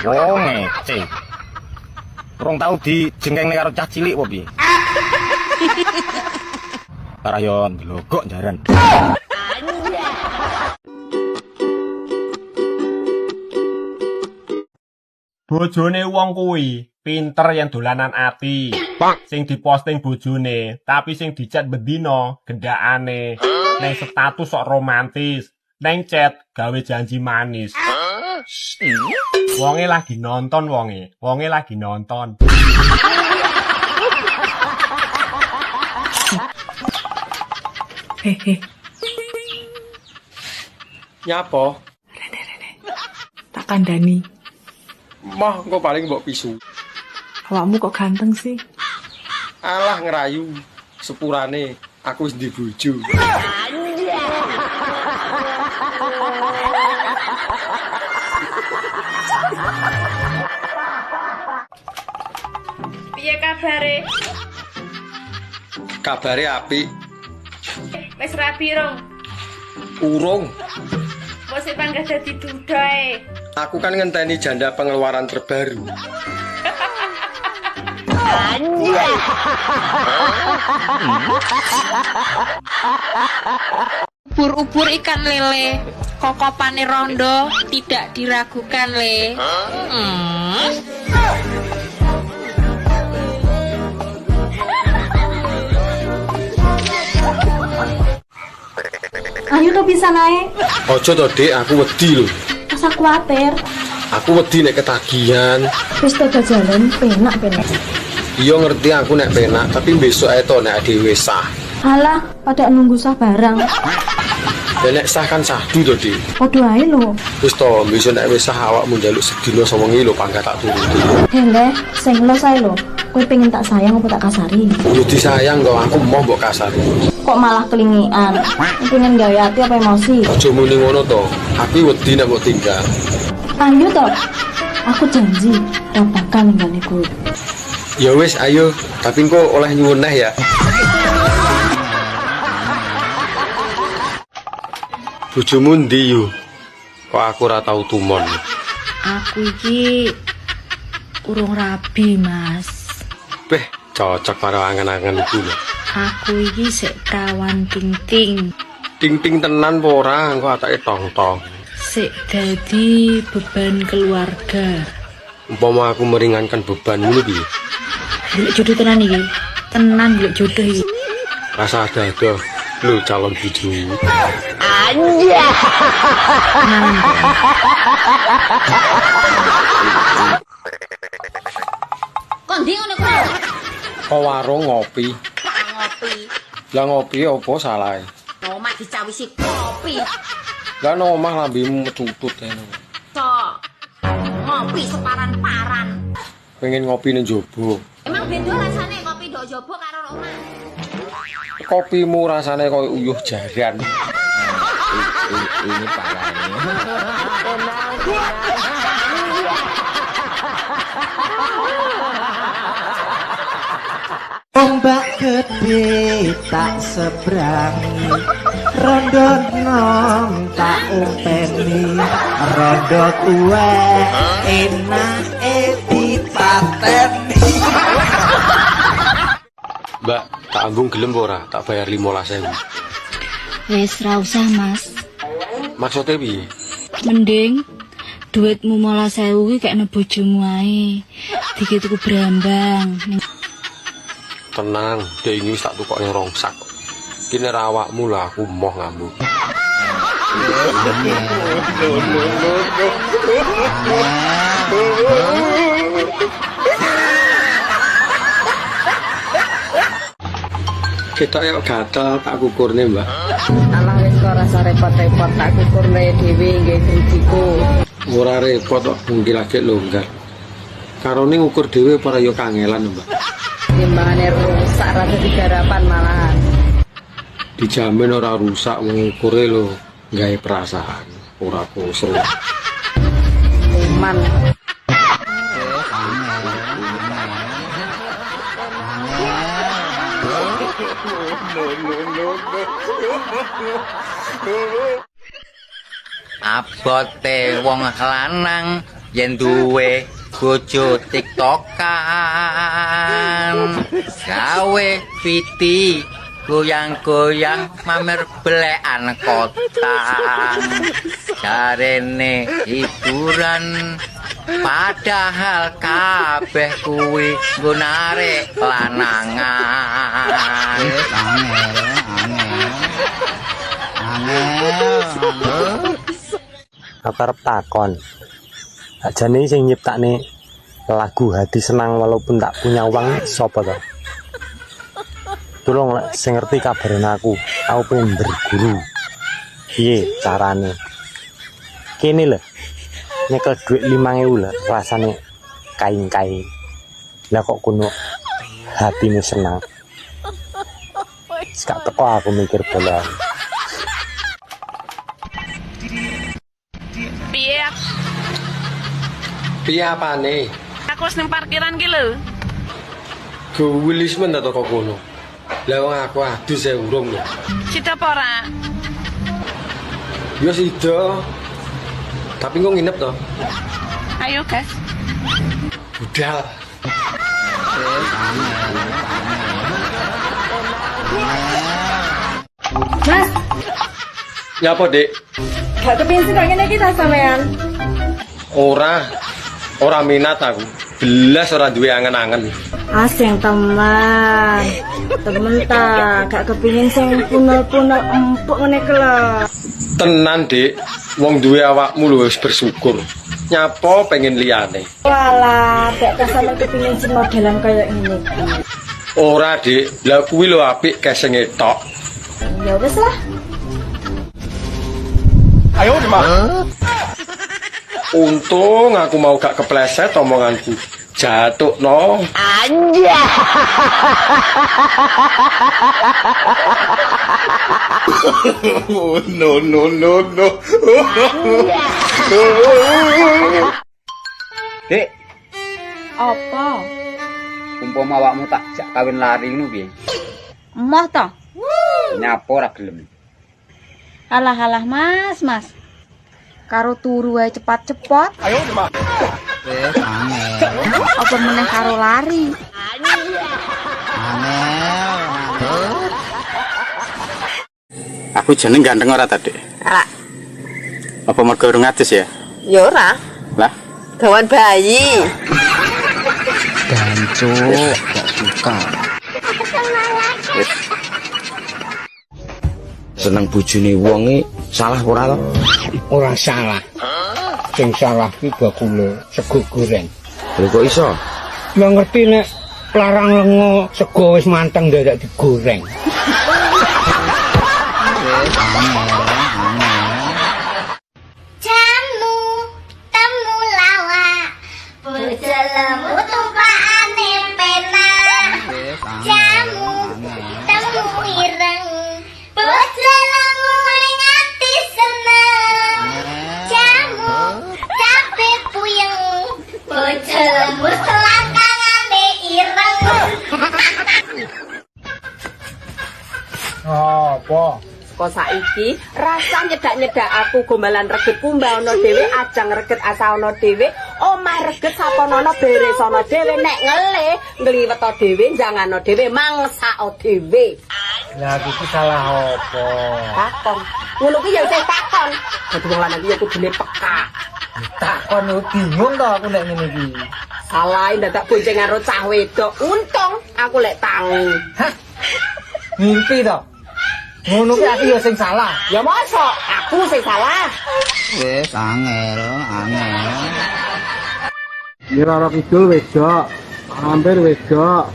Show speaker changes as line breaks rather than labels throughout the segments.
Wong ngece. Rong tau dijengkengne karo cah cilik apa piye? Karayon logok jaran.
Bojone wong kuwi pinter yang dolanan ati. Sing diposting bojone, tapi sing dicat bendino gendakane. Neng status sok romantis, neng chat gawe janji manis. Wonge lagi nonton wonge lagi nonton.
Hehe.
Nyapa?
Rene. Tak kandani.
Mah engko paling mbok pisu.
Awakmu kok ganteng sih?
Alah ngerayu. Sepurane aku wis di bojo.
Piye kabare?
Kabare apik.
Wis rabi rong.
Urung.
Wis panggah dadi dudae.
Aku kan ngenteni janda pengeluaran terbaru.
Ubur-ubur ikan lele, kokopane rondo tidak diragukan le.
Ayo to bisa naik.
Ojo to, Dik, aku wedi lho.
Asa kuatir.
Aku wedi nek ketagihan.
Wis to jalan penak.
Iya ngerti aku nek penak, tapi besok ae to nek dhewe sah.
Halah, pada nunggu sah barang.
Ya nek sah kan sahdu to, Dik.
Padha ae lho.
Wis to, besok nek wis sah awakmu njaluk sedina sewengi lho pangkat tak turuti.
Hele, sing los ae lho. Kowe pengen tak sayang apa tak kasari?
Yo disayang kok, aku mau mbok kasari.
Kok malah kelingian? Pengen gawe ati apa emosi?
Aja muni ngono to. Aku wedi nek mbok tinggal.
Ayo to. Aku janji ora bakal ninggalne kowe.
Ya wis ayo, tapi engko oleh nyuwun neh ya. Bojomu ndi yo? Kok aku ora tau tumon.
Aku iki urung rabi, Mas.
Beh, cocok karo angen-angenku lho.
Aku iki sik prawan ting-ting.
Ting-ting tenan apa ora, engko atake tong-tong.
Sik dadi beban keluarga.
Umpama aku meringankan beban ngono piye?
Golek jodoh tenan iki. Tenan golek jodoh iki.
Rasa ada lho calon bojomu.
Kondi ngono kuwi.
Kok warung ngopi.
Ngopi.
Lah ngopi apa salahe?
Omah dicawisi kopi.
Lah no omah lambemu metutut ngono.
Cok. Ngopi separan-paran.
Pengen ngopi ning jaba.
Emang beda rasane kopi ndok jaba karo omah.
Kopimu rasane koyo uyuh jaran.
Ini parahnya.
Ombak gede tak seberangi, rondo nom tak umpeni, rondo tua enak dipateni.
Mbak, tak ambung gelem ora? Tak bayar 15.000.
Wis ra usah, Mas.
Maksudnya piye?
Mending duitmu 15.000 kuwi kekne bojomu ae. Dikit tuku brambang.
Tenang, dek ini wis tak tukokne rongsak. Kene ra awakmu lah aku moh ngambung. Kita yuk gatel tak kukurne, Mbak.
Alah wis kok rasa repot-repot tak kukurne dhewe nggih drijiku.
Ora repot kok, mungkin lagi longgar. Karone ngukur dhewe para yo kangelan, Mbak.
Timbangane rusak rada digarapan malahan.
Dijamin ora rusak ngukure lho, gawe perasaan, ora kusel.
Iman.
abote wong lanang yen duwe bojo tiktokan gawe piti goyang-goyang mamer belekan kotang jarene hiburan padahal kabeh kuwi nggo narik lanangan
Aku arep takon. Ajane sing nyiptakne lagu Hati Senang walaupun tak punya uang sapa to? Tolong sing ngerti kabarin aku pengen berguru. Piye carane? Kene lho. Nyekel duit 5.000 lho, rasane kain-kain. Lah kok kuno hatine senang. Sak teko aku mikir bola.
Piye apane?
Aku wis ning parkiran ki lho.
Gulis men ta kok kono. Lah wong aku adus e urung lho.
Sida apa ora?
Yo sida. Tapi kok nginep to?
Ayo, guys.
Budal.
Mas,
Ya apa, Dik?
gak kepingin sih kok ngene iki ta sampean?
Ora minat aku. Belas ora duwe angen-angen.
Asing teman. Temen ta, gak kepingin sing punel-punel empuk ngene iki lho.
Tenan, Dik. Wong duwe awakmu lho wis bersyukur. Nyapa pengen liyane.
Walah, gak sampean kepingin sing modelan kaya ngene iki.
Ora, Dik. Lah kuwi lho apik kesenge tok.
Ya wis lah.
Ayo, Mak. Untung aku mau gak kepleset omonganku. Jatuh no.
Anja.
No.
Dek,
Apa?
umpama awakmu tak jak kawin lari ngono piye?
Emoh to?
Nyapa ora gelem.
Alah mas. Karo turu wae cepat-cepat.
Ayo, Mak.
Apa meneh karo lari?
Aku jeneng ganteng ora ta, Dek?
Ora.
Apa mergo urung adus ya?
Ya ora.
Lah,
Gawan bayi.
gancu, gak suka.
Seneng bojone wonge salah ora to?
Ora salah. Sing salah ki bakule sego goreng.
Lho kok iso?
Lah ngerti nek larang lengo sego wis manteng dadak digoreng.
Jamu temu lawak bojelemu tumpakane pena. Jamu temu ireng bojelemu ning ati seneng. Jamu tapi puyeng bojelemu selangkangane ireng.
Apa?
Kok saiki rasa nyedak-nyedak aku gombalan reget kumbah ana dhewe, ajang reget asa ana dhewe, omah reget saponono beres ana dhewe, nek ngliwet dhewe, jangano dhewe, mangsak dhewe.
Lah iki salah apa?
Takon. Ngono ki ya wis takon. Dadi wong lanang iki ya kudune peka.
Takon bingung to aku nek ngene iki.
Salah dadak bonceng karo cah wedok. Untung aku lek tangi.
Ngimpi to. Ngono ki aku ya sing salah.
Ya mosok aku sing salah.
Wis angel.
Mirara Kidul wedok, hampir wedok,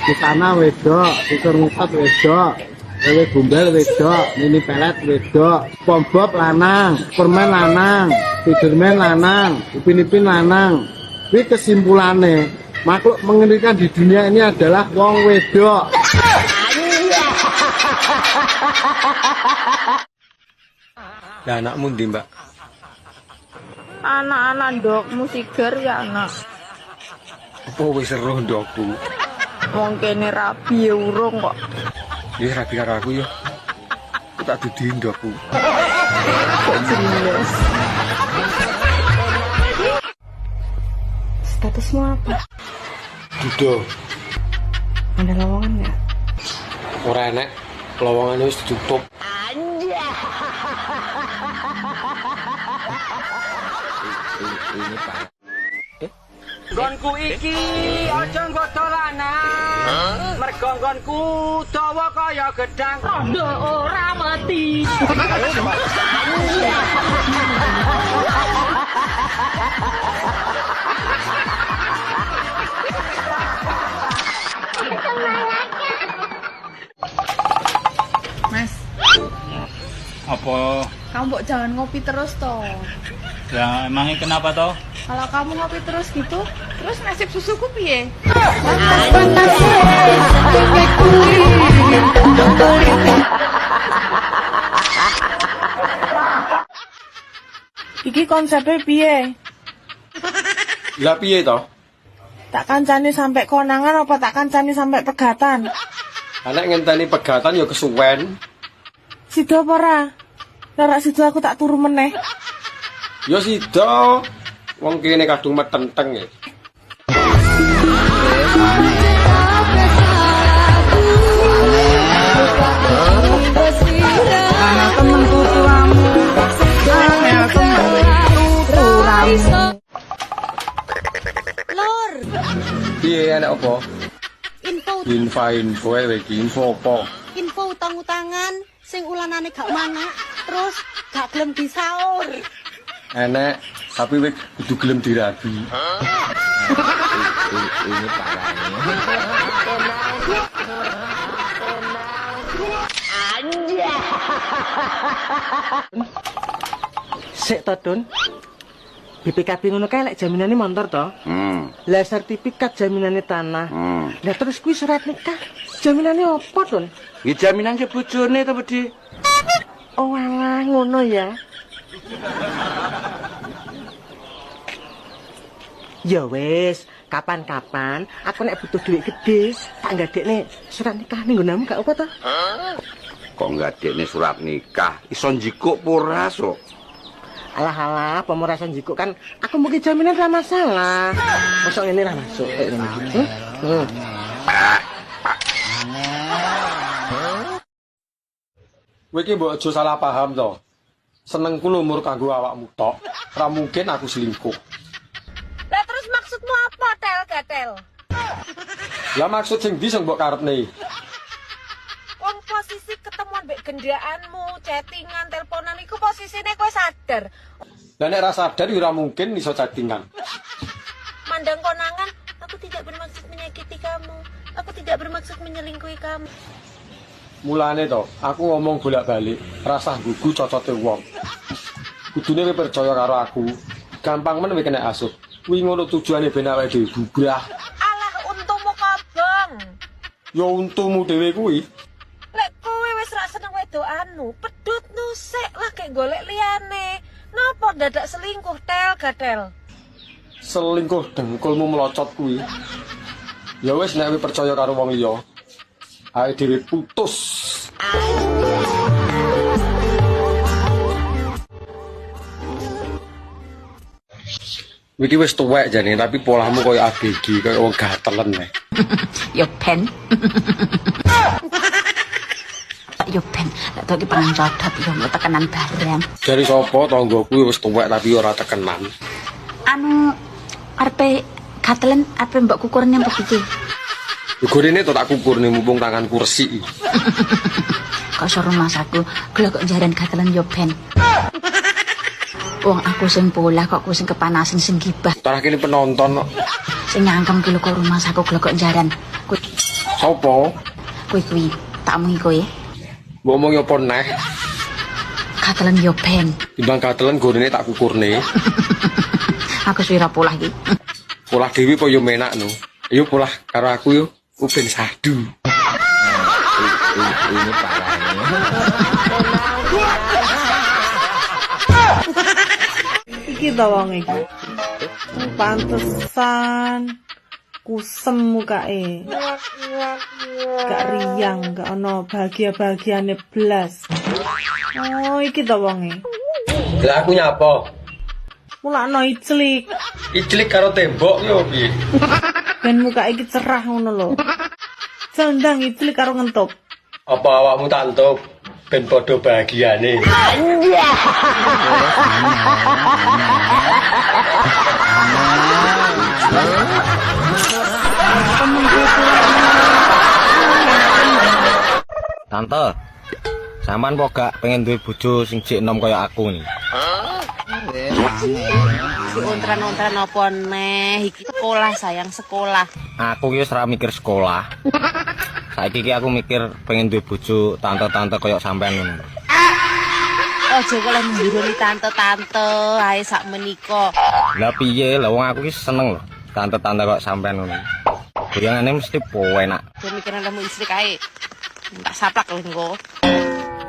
Kisana wedok, Pisur Musat wedok, Lewe Gombel wedok, Mini Pelet wedok, Pombob lanang, Permen lanang, Spiderman lanang, Upin-Ipin lanang. Ini kesimpulannya, makhluk mengerikan di dunia ini adalah wong wedok.
Lah anakmu ndi, Mbak?
Anak-anak ndokmu sigar ya anak.
Apa wis seru ndokku?
Wong kene rabi ya urung kok.
Ya rabi karo aku yo. Aku tak dudi ndokku.
Jelas. Statusmu apa?
Dudo,
Ada lowongan nggak?
ora enek. Lowongannya wis ditutup.
Nggonku iki aja nggo dolanan. Mergo nggonku dawa kaya gedang.
Rondo ora mati.
Mas,
Apa?
kamu mbok jangan ngopi terus toh.
Ya emangnya kenapa toh?
Kalau kamu ngopi terus gitu, terus nasib susuku piye?
Iki konsepnya piye?
Lah piye to?
Tak kancani sampai konangan apa tak kancani sampai pegatan?
Anak ngenteni pegatan ya kesuwen.
Sido apa ora? Ora sido aku tak turu meneh.
Ya sida. Wong kene kadung metenteng ya.
Ana temenku tuamu. Ana temenku tuamu.
Lur,
Piye anak apa?
info
Info apa?
info utang-utangan sing ulanane gak manak, terus gak gelem disaur.
Enek, tapi wis kudu gelem dirabi.
Ini
Sik to, Dun. BPKB ngono kae lek jaminane motor to. Lah sertifikat jaminane tanah. Lah terus kuwi surat nikah. Jaminane apa, Dun?
Nggih jaminan ke bojone to, Budi.
Oh alah ngono ya. Ya wis, kapan-kapan aku nek butuh duit gede, tak ngadekne surat nikah ning nggonmu gak apa to?
Kok ngadekne surat nikah? Iso njikuk ora, Sok?
Alah-alah, pemurasan jikuk kan aku mungkin jaminan ra masalah. Masuk ini ra masuk.
Kowe iki mbok aja salah paham to. Senengku lumur kanggo awakmu tok. Ora mungkin aku selingkuh.
Lah terus maksudmu apa, Tel Gatel?
Lah maksud sing ndi sing mbok karepne?
Wong posisi ketemuan mbek gendaanmu, chattingan, teleponan iku posisine kowe sadar.
Lah nek ra sadar ya ora mungkin iso chattingan.
Mandang konangan, aku tidak bermaksud menyakiti kamu. Aku tidak bermaksud menyelingkuhi kamu.
Mulane to, aku ngomong bolak-balik, rasah gugu cocote wong. Kudune kowe percaya karo aku. Gampang men kowe kena asup. Kuwi ngono tujuane ben awake dhewe bubrah.
Alah untumu kobong.
Ya untumu dhewe kuwi.
Lek kowe wis ra seneng wedokanmu, pedhut nusik lah kayak golek liyane. Napa dadak selingkuh, Tel Gatel?
Selingkuh dengkulmu melocot kuwi. Ya wis nek kowe percaya karo wong liya. Ae dhewe putus. Iki wis tuwek jane tapi polahmu koyo ABG, koyo wong gatelen nek.
Yo pen. Yo pen, lek to iki pengen codot yo mau tekenan bareng.
Dari sapa tanggoku wis tuwek tapi ora tekenan.
Anu arepe gatelen arepe mbok kukurne apa iki?
Gorene to tak kukurne mumpung tanganku resik.
Kok suruh masakku, gelek kok jaran gatelen yo pen. Wong aku sing polah kok aku sing kepanasan sing gibah.
Tarah kene penonton kok.
Sing ngangkem ki lho kok rumah saku gelek kok jaran.
Sopo?
Kuwi tak omongi kowe.
Mbok omong apa neh?
Gatelen yo pen.
Timbang gatelen gorene tak kukurne.
Aku suwira polah iki.
Polah dhewe kok yo menak no. Yo polah karo aku yo ben sadu.
Ini parahnya.
Iki to wong iki. Pantesan kusem mukae. Gak riang, gak ono bahagia-bahagiane blas. Oh, iki to wonge.
Lah aku nyapa?
Mulakno iclik.
Iclik karo tembok yo piye?
Ben muka iki cerah ngono lho. Sendang iclik karo ngentup.
Apa awakmu tak entuk ben padha bahagiane?
Tante, sampean kok gak pengen duwe bojo sing jek enom kaya aku nih?
Si ontran-ontran apa neh? Iki sekolah sayang, sekolah.
Aku ki wis ora mikir sekolah. Saiki ki aku mikir pengen duwe bojo tante-tante kaya sampean ngono.
Ojo kok lek mbironi tante-tante ae sak menika.
Lah piye? Lah wong aku ki seneng lho tante-tante kaya sampean ngono. Goyangane mesti enak.
Yo mikiran kamu istri kae. Tak saplak lho engko.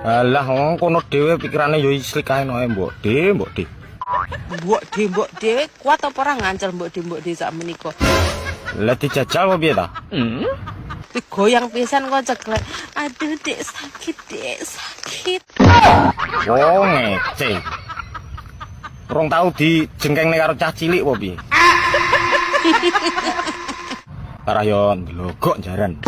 Alah wong kono dhewe pikirane yo islik kae noe mbok de.
Mbok de kuat apa ora ngancel mbok de sak menika.
Lah dijajal apa piye ta?
Digoyang pisan kok ceklek. Aduh, Dek sakit.
Oh ngece. Rong tau dijengkengne karo cah cilik apa piye? Parah yo ndelogok jaran.